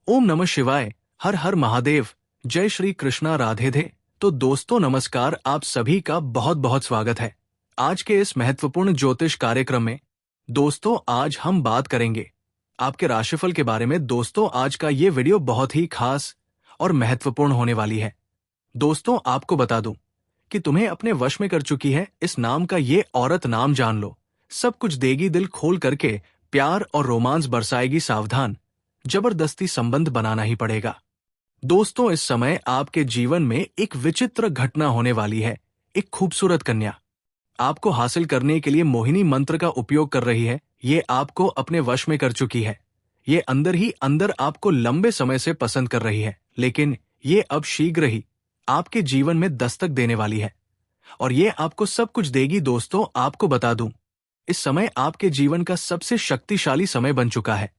ओम नमः शिवाय। हर हर महादेव। जय श्री कृष्णा राधे थे। तो दोस्तों नमस्कार, आप सभी का बहुत बहुत स्वागत है आज के इस महत्वपूर्ण ज्योतिष कार्यक्रम में। दोस्तों आज हम बात करेंगे आपके राशिफल के बारे में। दोस्तों आज का ये वीडियो बहुत ही खास और महत्वपूर्ण होने वाली है। दोस्तों आपको बता दूं कि तुम्हें अपने वश में कर चुकी है इस नाम का ये औरत। नाम जान लो, सब कुछ देगी, दिल खोल करके प्यार और रोमांस बरसाएगी। सावधान, जबरदस्ती संबंध बनाना ही पड़ेगा। दोस्तों इस समय आपके जीवन में एक विचित्र घटना होने वाली है। एक खूबसूरत कन्या आपको हासिल करने के लिए मोहिनी मंत्र का उपयोग कर रही है। ये आपको अपने वश में कर चुकी है। ये अंदर ही अंदर आपको लंबे समय से पसंद कर रही है, लेकिन ये अब शीघ्र ही आपके जीवन में दस्तक देने वाली है और ये आपको सब कुछ देगी। दोस्तों आपको बता दूं, इस समय आपके जीवन का सबसे शक्तिशाली समय बन चुका है।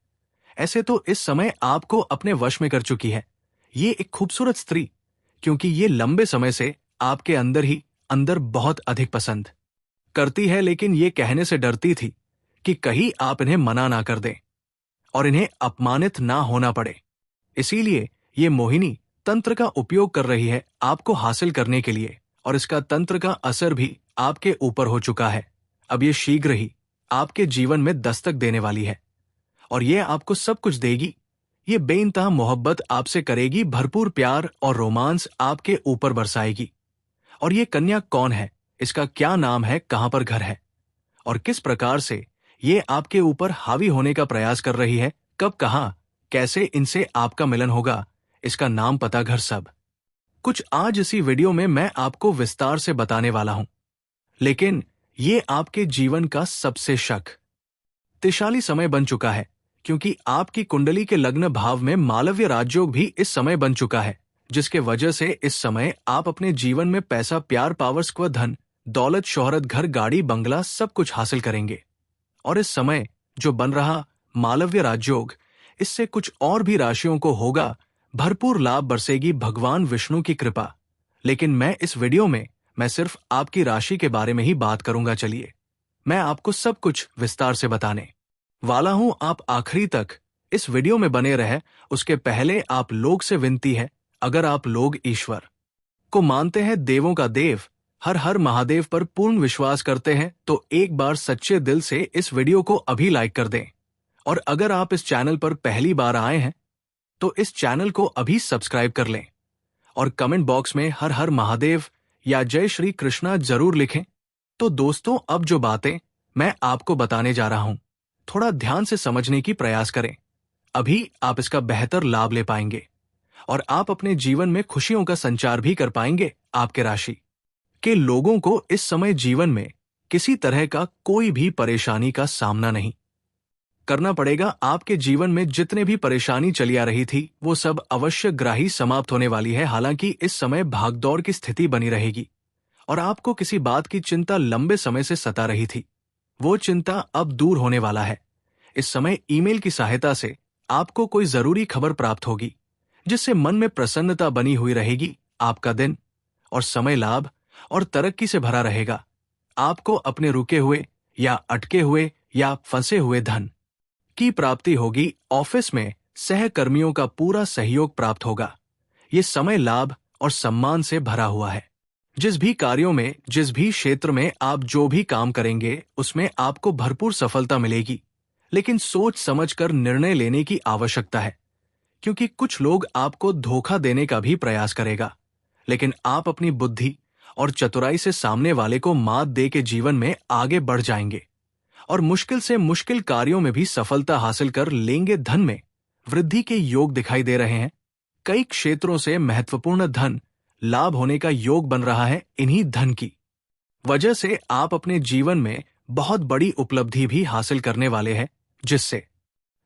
ऐसे तो इस समय आपको अपने वश में कर चुकी है ये एक खूबसूरत स्त्री, क्योंकि ये लंबे समय से आपके अंदर ही अंदर बहुत अधिक पसंद करती है, लेकिन ये कहने से डरती थी कि कहीं आप इन्हें मना ना कर दें और इन्हें अपमानित ना होना पड़े। इसीलिए ये मोहिनी तंत्र का उपयोग कर रही है आपको हासिल करने के लिए, और इसका तंत्र का असर भी आपके ऊपर हो चुका है। अब ये शीघ्र ही आपके जीवन में दस्तक देने वाली है और ये आपको सब कुछ देगी। ये बेइंतहा मोहब्बत आपसे करेगी, भरपूर प्यार और रोमांस आपके ऊपर बरसाएगी। और ये कन्या कौन है, इसका क्या नाम है, कहां पर घर है और किस प्रकार से ये आपके ऊपर हावी होने का प्रयास कर रही है, कब, कहां, कैसे इनसे आपका मिलन होगा, इसका नाम, पता, घर, सब कुछ आज इसी वीडियो में मैं आपको विस्तार से बताने वाला हूं। लेकिन ये आपके जीवन का सबसे शक्तिशाली समय बन चुका है, क्योंकि आपकी कुंडली के लग्न भाव में मालव्य राजयोग भी इस समय बन चुका है, जिसके वजह से इस समय आप अपने जीवन में पैसा, प्यार, पावर, स्व, धन, दौलत, शोहरत, घर, गाड़ी, बंगला सब कुछ हासिल करेंगे। और इस समय जो बन रहा मालव्य राजयोग, इससे कुछ और भी राशियों को होगा भरपूर लाभ, बरसेगी भगवान विष्णु की कृपा। लेकिन मैं इस वीडियो में मैं सिर्फ आपकी राशि के बारे में ही बात करूंगा। चलिए मैं आपको सब कुछ विस्तार से बताने वाला हूं। आप आखिरी तक इस वीडियो में बने रहे। उसके पहले आप लोग से विनती है, अगर आप लोग ईश्वर को मानते हैं, देवों का देव हर हर महादेव पर पूर्ण विश्वास करते हैं, तो एक बार सच्चे दिल से इस वीडियो को अभी लाइक कर दें। और अगर आप इस चैनल पर पहली बार आए हैं तो इस चैनल को अभी सब्सक्राइब कर लें और कमेंट बॉक्स में हर हर महादेव या जय श्री कृष्णा जरूर लिखें। तो दोस्तों अब जो बातें मैं आपको बताने जा रहा हूं, थोड़ा ध्यान से समझने की प्रयास करें। अभी आप इसका बेहतर लाभ ले पाएंगे और आप अपने जीवन में खुशियों का संचार भी कर पाएंगे। आपके राशि के लोगों को इस समय जीवन में किसी तरह का कोई भी परेशानी का सामना नहीं करना पड़ेगा। आपके जीवन में जितने भी परेशानी चली आ रही थी वो सब अवश्य ग्राही समाप्त होने वाली है। हालांकि इस समय भागदौड़ की स्थिति बनी रहेगी और आपको किसी बात की चिंता लंबे समय से सता रही थी, वो चिंता अब दूर होने वाला है। इस समय ईमेल की सहायता से आपको कोई जरूरी खबर प्राप्त होगी, जिससे मन में प्रसन्नता बनी हुई रहेगी। आपका दिन और समय लाभ और तरक्की से भरा रहेगा। आपको अपने रुके हुए या अटके हुए या फंसे हुए धन की प्राप्ति होगी। ऑफिस में सहकर्मियों का पूरा सहयोग प्राप्त होगा। ये समय लाभ और सम्मान से भरा हुआ है। जिस भी कार्यों में, जिस भी क्षेत्र में आप जो भी काम करेंगे, उसमें आपको भरपूर सफलता मिलेगी। लेकिन सोच समझकर निर्णय लेने की आवश्यकता है, क्योंकि कुछ लोग आपको धोखा देने का भी प्रयास करेगा। लेकिन आप अपनी बुद्धि और चतुराई से सामने वाले को मात दे के जीवन में आगे बढ़ जाएंगे और मुश्किल से मुश्किल कार्यों में भी सफलता हासिल कर लेंगे। धन में वृद्धि के योग दिखाई दे रहे हैं। कई क्षेत्रों से महत्वपूर्ण धन लाभ होने का योग बन रहा है। इन्हीं धन की वजह से आप अपने जीवन में बहुत बड़ी उपलब्धि भी हासिल करने वाले हैं, जिससे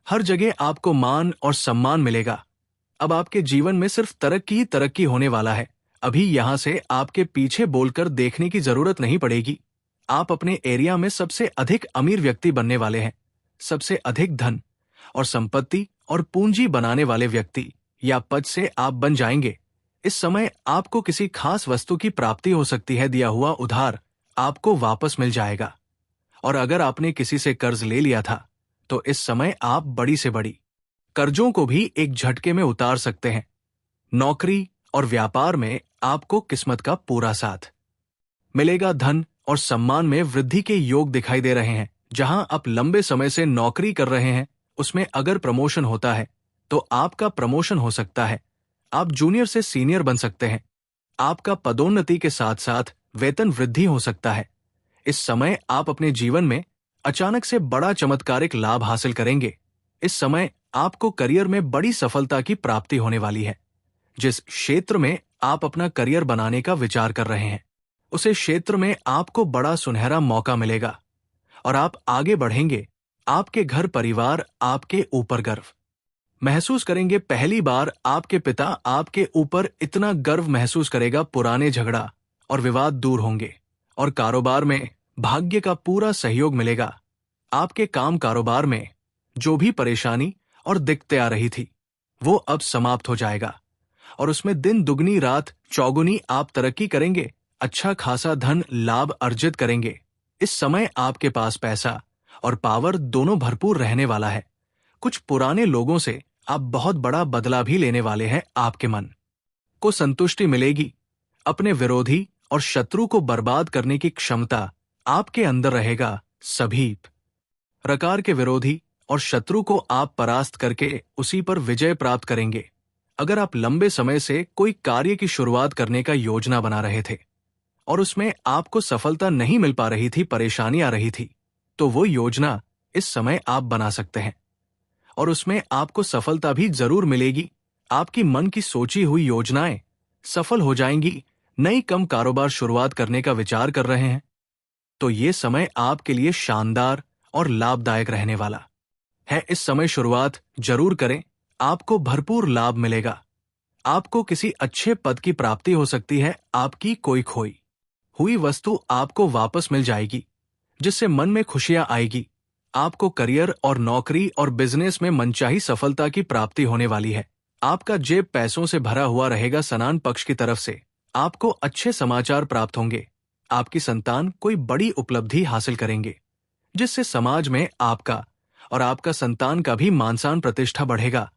हर जगह आपको मान और सम्मान मिलेगा। अब आपके जीवन में सिर्फ तरक्की ही तरक्की होने वाला है। अभी यहां से आपके पीछे बोलकर देखने की जरूरत नहीं पड़ेगी। आप अपने एरिया में सबसे अधिक अमीर व्यक्ति बनने वाले हैं। सबसे अधिक धन और संपत्ति और पूंजी बनाने वाले व्यक्ति या पद से आप बन जाएंगे। इस समय आपको किसी खास वस्तु की प्राप्ति हो सकती है। दिया हुआ उधार आपको वापस मिल जाएगा। और अगर आपने किसी से कर्ज ले लिया था तो इस समय आप बड़ी से बड़ी कर्जों को भी एक झटके में उतार सकते हैं। नौकरी और व्यापार में आपको किस्मत का पूरा साथ मिलेगा। धन और सम्मान में वृद्धि के योग दिखाई दे रहे हैं। जहां आप लंबे समय से नौकरी कर रहे हैं, उसमें अगर प्रमोशन होता है तो आपका प्रमोशन हो सकता है। आप जूनियर से सीनियर बन सकते हैं। आपका पदोन्नति के साथ साथ वेतन वृद्धि हो सकता है। इस समय आप अपने जीवन में अचानक से बड़ा चमत्कारिक लाभ हासिल करेंगे। इस समय आपको करियर में बड़ी सफलता की प्राप्ति होने वाली है। जिस क्षेत्र में आप अपना करियर बनाने का विचार कर रहे हैं, उसे क्षेत्र में आपको बड़ा सुनहरा मौका मिलेगा और आप आगे बढ़ेंगे। आपके घर परिवार आपके ऊपर गर्व महसूस करेंगे। पहली बार आपके पिता आपके ऊपर इतना गर्व महसूस करेगा। पुराने झगड़ा और विवाद दूर होंगे और कारोबार में भाग्य का पूरा सहयोग मिलेगा। आपके काम कारोबार में जो भी परेशानी और दिक्कतें आ रही थी, वो अब समाप्त हो जाएगा और उसमें दिन दुगनी रात चौगुनी आप तरक्की करेंगे। अच्छा खासा धन लाभ अर्जित करेंगे। इस समय आपके पास पैसा और पावर दोनों भरपूर रहने वाला है। कुछ पुराने लोगों से आप बहुत बड़ा बदला भी लेने वाले हैं। आपके मन को संतुष्टि मिलेगी। अपने विरोधी और शत्रु को बर्बाद करने की क्षमता आपके अंदर रहेगा। सभी प्रकार के विरोधी और शत्रु को आप परास्त करके उसी पर विजय प्राप्त करेंगे। अगर आप लंबे समय से कोई कार्य की शुरुआत करने का योजना बना रहे थे और उसमें आपको सफलता नहीं मिल पा रही थी, परेशानी आ रही थी, तो वो योजना इस समय आप बना सकते हैं और उसमें आपको सफलता भी जरूर मिलेगी। आपकी मन की सोची हुई योजनाएं सफल हो जाएंगी। नई कम कारोबार शुरुआत करने का विचार कर रहे हैं, तो ये समय आपके लिए शानदार और लाभदायक रहने वाला है। इस समय शुरुआत जरूर करें। आपको भरपूर लाभ मिलेगा। आपको किसी अच्छे पद की प्राप्ति हो सकती है। आपकी कोई खोई हुई वस्तु आपको वापस मिल जाएगी, जिससे मन में खुशियां आएगी। आपको करियर और नौकरी और बिजनेस में मनचाही सफलता की प्राप्ति होने वाली है। आपका जेब पैसों से भरा हुआ रहेगा। स्नान पक्ष की तरफ से आपको अच्छे समाचार प्राप्त होंगे। आपकी संतान कोई बड़ी उपलब्धि हासिल करेंगे, जिससे समाज में आपका और आपका संतान का भी मान प्रतिष्ठा बढ़ेगा।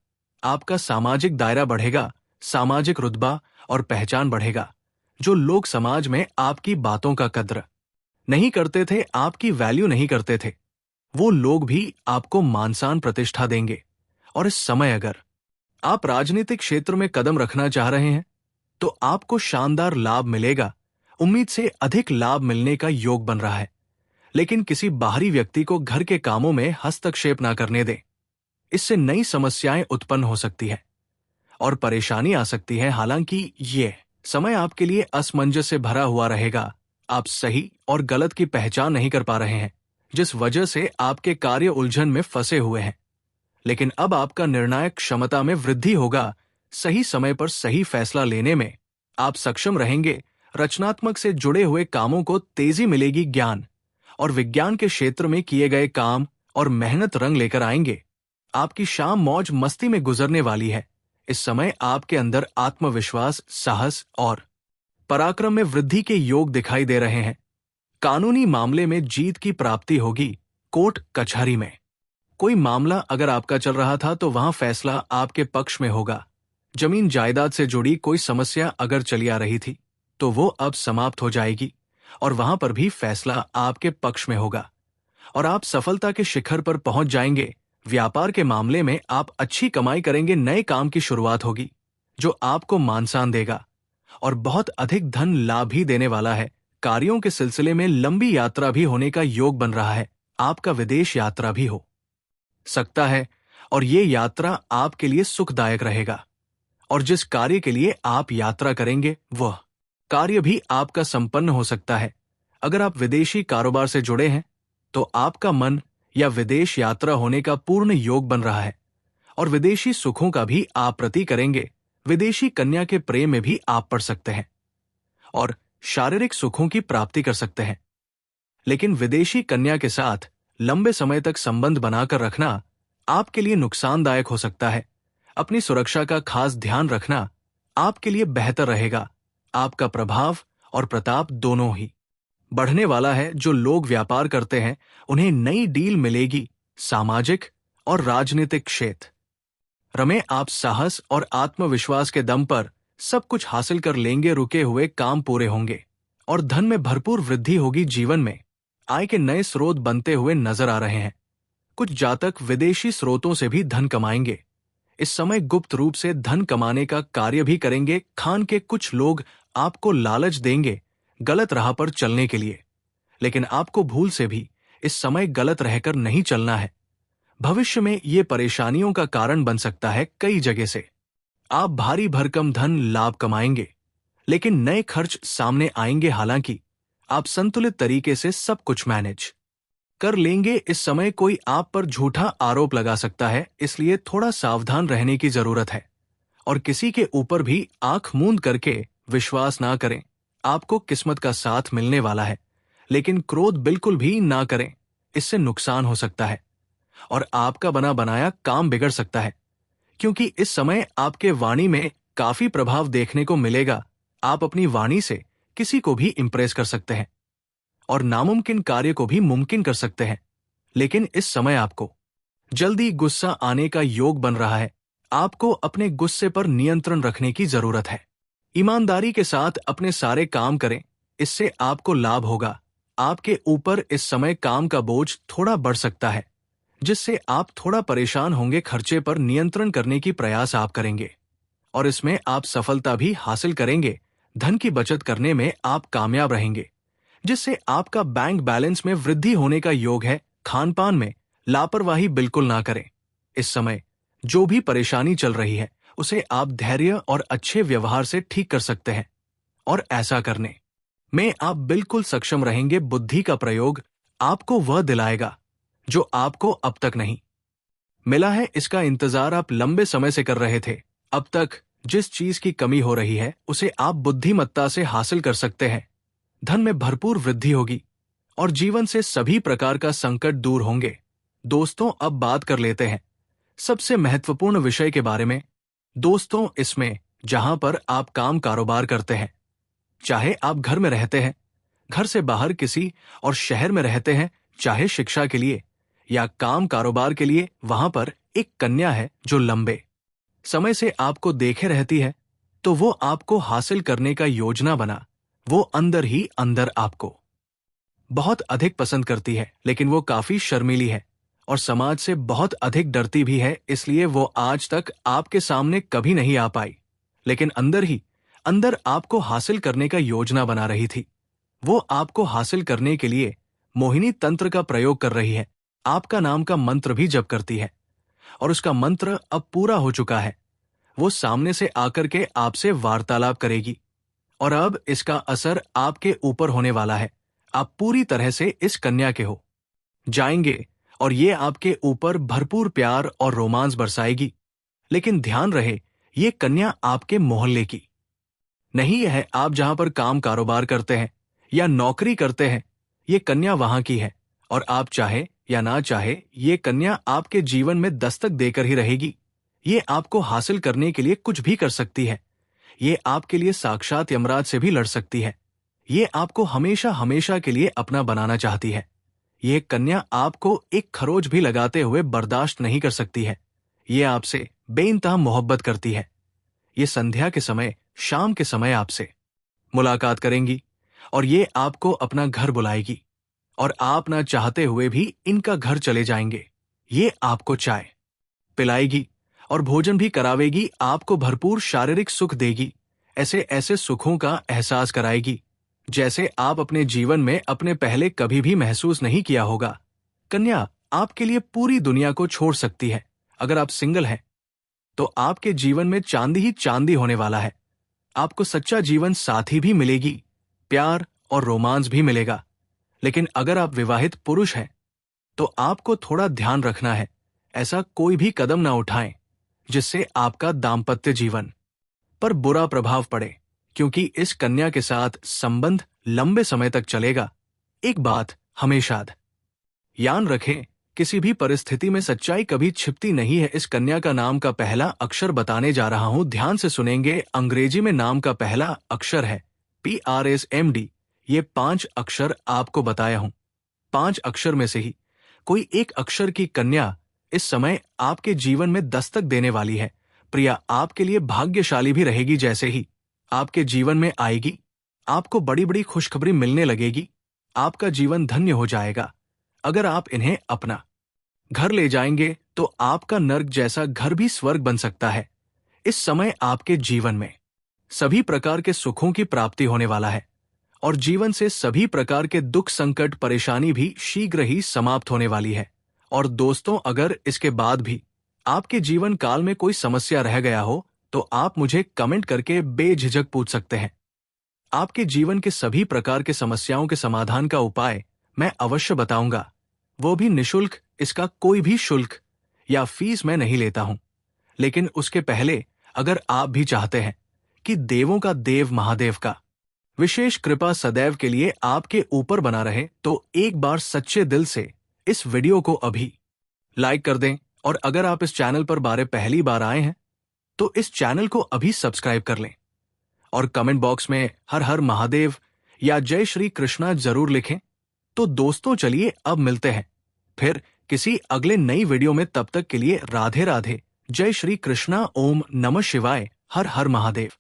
आपका सामाजिक दायरा बढ़ेगा। सामाजिक रुतबा और पहचान बढ़ेगा। जो लोग समाज में आपकी बातों का कद्र नहीं करते थे, आपकी वैल्यू नहीं करते थे, वो लोग भी आपको मान प्रतिष्ठा देंगे। और इस समय अगर आप राजनीतिक क्षेत्र में कदम रखना चाह रहे हैं, तो आपको शानदार लाभ मिलेगा। उम्मीद से अधिक लाभ मिलने का योग बन रहा है। लेकिन किसी बाहरी व्यक्ति को घर के कामों में हस्तक्षेप ना करने दें। इससे नई समस्याएं उत्पन्न हो सकती है और परेशानी आ सकती है। हालांकि ये समय आपके लिए असमंजस से भरा हुआ रहेगा। आप सही और गलत की पहचान नहीं कर पा रहे हैं, जिस वजह से आपके कार्य उलझन में फंसे हुए हैं। लेकिन अब आपका निर्णायक क्षमता में वृद्धि होगा। सही समय पर सही फैसला लेने में आप सक्षम रहेंगे। रचनात्मक से जुड़े हुए कामों को तेजी मिलेगी। ज्ञान और विज्ञान के क्षेत्र में किए गए काम और मेहनत रंग लेकर आएंगे। आपकी शाम मौज मस्ती में गुजरने वाली है। इस समय आपके अंदर आत्मविश्वास, साहस और पराक्रम में वृद्धि के योग दिखाई दे रहे हैं। कानूनी मामले में जीत की प्राप्ति होगी। कोर्ट कचहरी में कोई मामला अगर आपका चल रहा था, तो वहां फैसला आपके पक्ष में होगा। जमीन जायदाद से जुड़ी कोई समस्या अगर चली आ रही थी, तो वो अब समाप्त हो जाएगी और वहां पर भी फैसला आपके पक्ष में होगा और आप सफलता के शिखर पर पहुंच जाएंगे। व्यापार के मामले में आप अच्छी कमाई करेंगे। नए काम की शुरुआत होगी जो आपको मानसान देगा और बहुत अधिक धन लाभ भी देने वाला है। कार्यों के सिलसिले में लंबी यात्रा भी होने का योग बन रहा है। आपका विदेश यात्रा भी हो सकता है और ये यात्रा आपके लिए सुखदायक रहेगा। और जिस कार्य के लिए आप यात्रा करेंगे, वह कार्य भी आपका संपन्न हो सकता है। अगर आप विदेशी कारोबार से जुड़े हैं, तो आपका मन या विदेश यात्रा होने का पूर्ण योग बन रहा है और विदेशी सुखों का भी आप प्रति करेंगे। विदेशी कन्या के प्रेम में भी आप पड़ सकते हैं और शारीरिक सुखों की प्राप्ति कर सकते हैं। लेकिन विदेशी कन्या के साथ लंबे समय तक संबंध बनाकर रखना आपके लिए नुकसानदायक हो सकता है। अपनी सुरक्षा का खास ध्यान रखना आपके लिए बेहतर रहेगा। आपका प्रभाव और प्रताप दोनों ही बढ़ने वाला है। जो लोग व्यापार करते हैं, उन्हें नई डील मिलेगी। सामाजिक और राजनीतिक क्षेत्र रमे आप साहस और आत्मविश्वास के दम पर सब कुछ हासिल कर लेंगे। रुके हुए काम पूरे होंगे और धन में भरपूर वृद्धि होगी। जीवन में आय के नए स्रोत बनते हुए नजर आ रहे हैं। कुछ जातक विदेशी स्रोतों से भी धन कमाएंगे। इस समय गुप्त रूप से धन कमाने का कार्य भी करेंगे। खान के कुछ लोग आपको लालच देंगे गलत राह पर चलने के लिए, लेकिन आपको भूल से भी इस समय गलत रहकर नहीं चलना है। भविष्य में ये परेशानियों का कारण बन सकता है। कई जगह से आप भारी भरकम धन लाभ कमाएंगे, लेकिन नए खर्च सामने आएंगे। हालांकि आप संतुलित तरीके से सब कुछ मैनेज कर लेंगे। इस समय कोई आप पर झूठा आरोप लगा सकता है, इसलिए थोड़ा सावधान रहने की जरूरत है। और किसी के ऊपर भी आंख मूंद करके विश्वास ना करें। आपको किस्मत का साथ मिलने वाला है, लेकिन क्रोध बिल्कुल भी ना करें, इससे नुकसान हो सकता है और आपका बना बनाया काम बिगड़ सकता है। क्योंकि इस समय आपके वाणी में काफी प्रभाव देखने को मिलेगा। आप अपनी वाणी से किसी को भी इंप्रेस कर सकते हैं और नामुमकिन कार्य को भी मुमकिन कर सकते हैं। लेकिन इस समय आपको जल्दी गुस्सा आने का योग बन रहा है। आपको अपने गुस्से पर नियंत्रण रखने की जरूरत है। ईमानदारी के साथ अपने सारे काम करें, इससे आपको लाभ होगा। आपके ऊपर इस समय काम का बोझ थोड़ा बढ़ सकता है, जिससे आप थोड़ा परेशान होंगे। खर्चे पर नियंत्रण करने की प्रयास आप करेंगे और इसमें आप सफलता भी हासिल करेंगे। धन की बचत करने में आप कामयाब रहेंगे, जिससे आपका बैंक बैलेंस में वृद्धि होने का योग है। खान पान में लापरवाही बिल्कुल ना करें। इस समय जो भी परेशानी चल रही है, उसे आप धैर्य और अच्छे व्यवहार से ठीक कर सकते हैं और ऐसा करने में आप बिल्कुल सक्षम रहेंगे। बुद्धि का प्रयोग आपको वह दिलाएगा जो आपको अब तक नहीं मिला है। इसका इंतजार आप लंबे समय से कर रहे थे। अब तक जिस चीज की कमी हो रही है, उसे आप बुद्धिमत्ता से हासिल कर सकते हैं। धन में भरपूर वृद्धि होगी और जीवन से सभी प्रकार का संकट दूर होंगे। दोस्तों, अब बात कर लेते हैं सबसे महत्वपूर्ण विषय के बारे में। दोस्तों, इसमें जहां पर आप काम कारोबार करते हैं, चाहे आप घर में रहते हैं, घर से बाहर किसी और शहर में रहते हैं, चाहे शिक्षा के लिए या काम कारोबार के लिए, वहां पर एक कन्या है जो लंबे समय से आपको देखे रहती है। तो वो आपको हासिल करने का योजना बना। वो अंदर ही अंदर आपको बहुत अधिक पसंद करती है, लेकिन वो काफी शर्मीली है और समाज से बहुत अधिक डरती भी है। इसलिए वो आज तक आपके सामने कभी नहीं आ पाई, लेकिन अंदर ही अंदर आपको हासिल करने का योजना बना रही थी। वो आपको हासिल करने के लिए मोहिनी तंत्र का प्रयोग कर रही है। आपका नाम का मंत्र भी जप करती है और उसका मंत्र अब पूरा हो चुका है। वो सामने से आकर के आपसे वार्तालाप करेगी और अब इसका असर आपके ऊपर होने वाला है। आप पूरी तरह से इस कन्या के हो जाएंगे और ये आपके ऊपर भरपूर प्यार और रोमांस बरसाएगी। लेकिन ध्यान रहे, ये कन्या आपके मोहल्ले की नहीं है। आप जहां पर काम कारोबार करते हैं या नौकरी करते हैं, ये कन्या वहां की है और आप चाहे या ना चाहे, ये कन्या आपके जीवन में दस्तक देकर ही रहेगी। ये आपको हासिल करने के लिए कुछ भी कर सकती है। ये आपके लिए साक्षात यमराज से भी लड़ सकती है। ये आपको हमेशा हमेशा के लिए अपना बनाना चाहती है। ये कन्या आपको एक खरोच भी लगाते हुए बर्दाश्त नहीं कर सकती है। ये आपसे बेइंतहा मोहब्बत करती है। ये संध्या के समय, शाम के समय आपसे मुलाकात करेंगी और ये आपको अपना घर बुलाएगी और आप ना चाहते हुए भी इनका घर चले जाएंगे। ये आपको चाय पिलाएगी और भोजन भी करावेगी, आपको भरपूर शारीरिक सुख देगी। ऐसे ऐसे सुखों का एहसास कराएगी जैसे आप अपने जीवन में अपने पहले कभी भी महसूस नहीं किया होगा। कन्या आपके लिए पूरी दुनिया को छोड़ सकती है। अगर आप सिंगल हैं तो आपके जीवन में चांदी ही चांदी होने वाला है। आपको सच्चा जीवन साथी भी मिलेगी, प्यार और रोमांस भी मिलेगा। लेकिन अगर आप विवाहित पुरुष हैं तो आपको थोड़ा ध्यान रखना है, ऐसा कोई भी कदम ना उठाएं जिससे आपका दाम्पत्य जीवन पर बुरा प्रभाव पड़े, क्योंकि इस कन्या के साथ संबंध लंबे समय तक चलेगा। एक बात हमेशा याद रखें, किसी भी परिस्थिति में सच्चाई कभी छिपती नहीं है। इस कन्या का नाम का पहला अक्षर बताने जा रहा हूं, ध्यान से सुनेंगे। अंग्रेजी में नाम का पहला अक्षर है PRSMD। ये 5 अक्षर आपको बताया हूं। 5 अक्षर में से ही कोई एक अक्षर की कन्या इस समय आपके जीवन में दस्तक देने वाली है। प्रिया आपके लिए भाग्यशाली भी रहेगी। जैसे ही आपके जीवन में आएगी, आपको बड़ी बड़ी खुशखबरी मिलने लगेगी। आपका जीवन धन्य हो जाएगा। अगर आप इन्हें अपना घर ले जाएंगे तो आपका नर्क जैसा घर भी स्वर्ग बन सकता है। इस समय आपके जीवन में सभी प्रकार के सुखों की प्राप्ति होने वाला है और जीवन से सभी प्रकार के दुख, संकट, परेशानी भी शीघ्र ही समाप्त होने वाली है। और दोस्तों, अगर इसके बाद भी आपके जीवन काल में कोई समस्या रह गया हो तो आप मुझे कमेंट करके बेझिझक पूछ सकते हैं। आपके जीवन के सभी प्रकार के समस्याओं के समाधान का उपाय मैं अवश्य बताऊंगा, वो भी निशुल्क। इसका कोई भी शुल्क या फीस मैं नहीं लेता हूं। लेकिन उसके पहले अगर आप भी चाहते हैं कि देवों का देव महादेव का विशेष कृपा सदैव के लिए आपके ऊपर बना रहे, तो एक बार सच्चे दिल से इस वीडियो को अभी लाइक कर दें। और अगर आप इस चैनल पर पहली बार आए हैं तो इस चैनल को अभी सब्सक्राइब कर लें और कमेंट बॉक्स में हर हर महादेव या जय श्री कृष्णा जरूर लिखें। तो दोस्तों, चलिए अब मिलते हैं फिर किसी अगले नई वीडियो में। तब तक के लिए राधे राधे, जय श्री कृष्णा, ओम नमः शिवाय, हर हर महादेव।